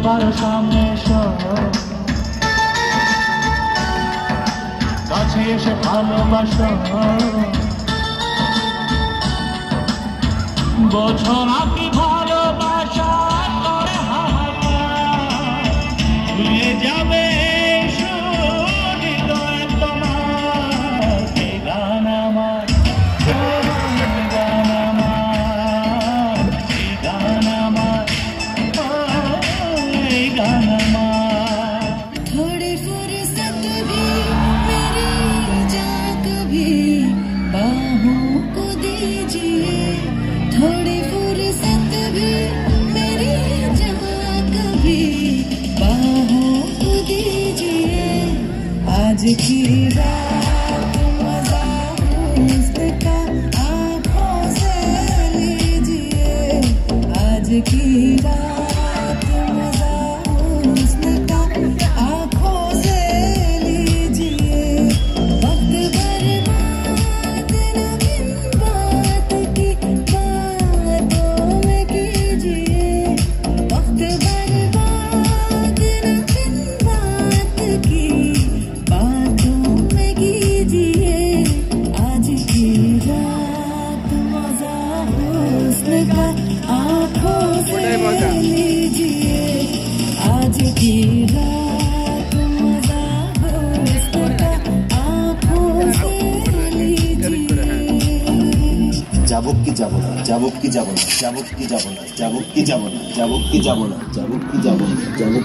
পারো সামনে এসো, কাছে এসে ভালোবাসো, বোঝো না কি ভালোবাসা করে হাহাকার, ভুলে যাবে হৃদয় তোমার। এই গান আমার, এই গান আমার, এই গান আমার, এই গান আমার। थोड़ी फुर्सत भी मेरी जा कभी बाहों को दीजिए, थोड़ी फुर्सत भी मेरी जा कभी बाहों को दीजिए। आज की रात मजा हुस्न का आँखों से लीजिए, आज की रात मजा हुस्न का आँखों से लीजिए। वक्त बर्बाद न बिन बात की बातों में कीजिए, वक्त बर्बाद न बिन बात की बातों में कीजिए। आज की रात मजा हुस्न का आँखों से लीजिए, आज की रात मजा हुस्न का आँखों से लीजिए। যাবক কি যাব না, যাবক কি যাব না, যাবক কি যাব না, যাবক কি যাব না, যাবক কি যাব না, যাবক কি যাব না, যাবক